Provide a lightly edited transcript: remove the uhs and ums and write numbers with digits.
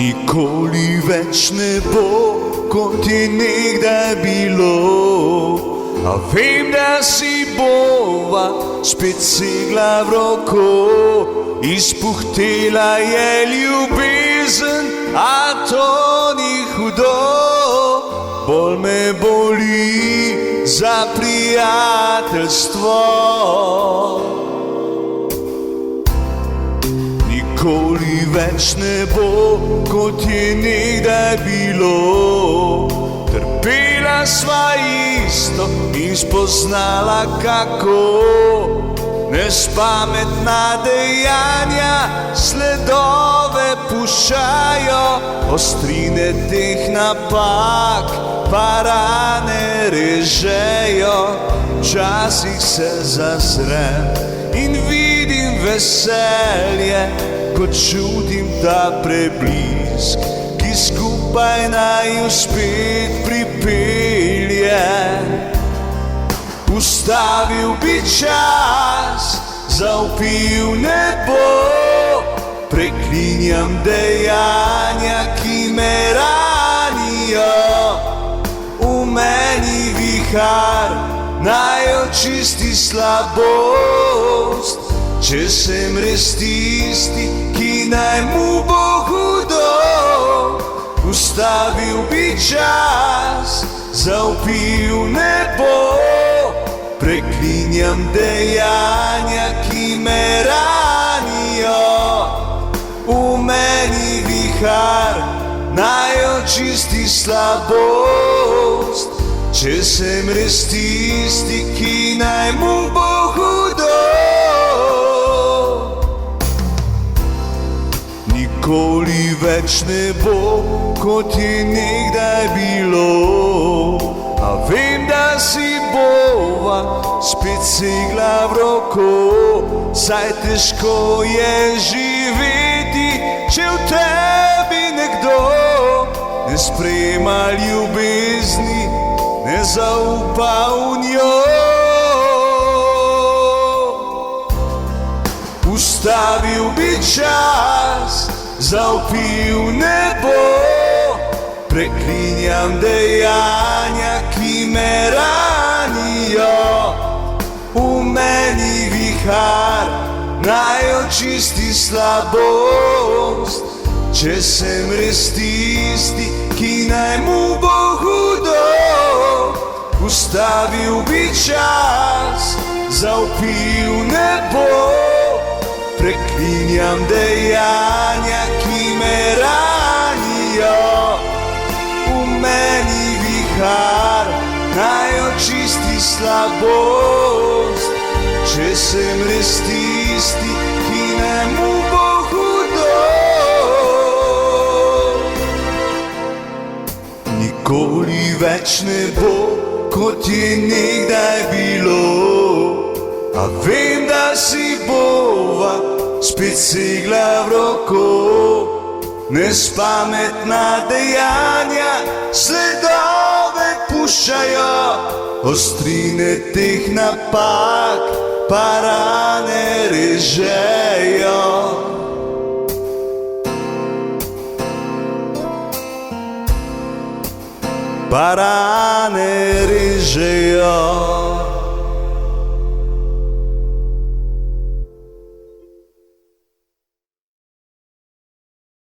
Nikoli več ne bo, kot je nekdaj bilo. A vem, da si bova spet segla v roko. Izpuhtela je ljubezen, a to ni hudo. Bolj me boli za prijateljstvo. Nikoli več ne bo, kot je nekdaj bilo. Trpela sva isto in spoznala kako. Nespametna dejanja sledove puščajo. Ostrine teh napak pa rane režejo. Včasih se zazrem in vidim veselje, ko čutim ta preblisk, ki skupaj naju spet pripelje. Ustavil bi čas, zavpil nebo, preklinjam dejanja, ki me ranijo. V meni vihar naj očisti slabost, če sem res tisti, ki naj mu bo hudo. Ustavil bi čas, zavpil nebo, preklinjam dejanja, ki me ranijo. V meni vihar naj očisti slabost, če sem res tisti, ki naj mu bo hudo. Nikoli več ne bo, kot je nekdaj bilo. A vem, da si bova spet segla v roko. Saj težko je živeti, če v tebi nekdo ne sprejema ljubezni, ne zaupa v njo. Ustavil bi čas, zavpil nebo, preklinjam dejanja, ki me ranijo. V meni vihar naj očisti slabost, če sem res tisti, ki naj mu bo hudo. Ustavil bi čas, zavpil nebo, preklinjam dejanja, ki me ranijo. V meni vihar naj očisti slabost, če sem res tisti, ki naj mu bo hudo. Nikoli več ne bo, kot je nekdaj bilo. A vem, da si bova spet segla v roko. Nespametna dejanja sledove puščajo. Ostrine teh napak pa rane režejo. Pa rane režejo.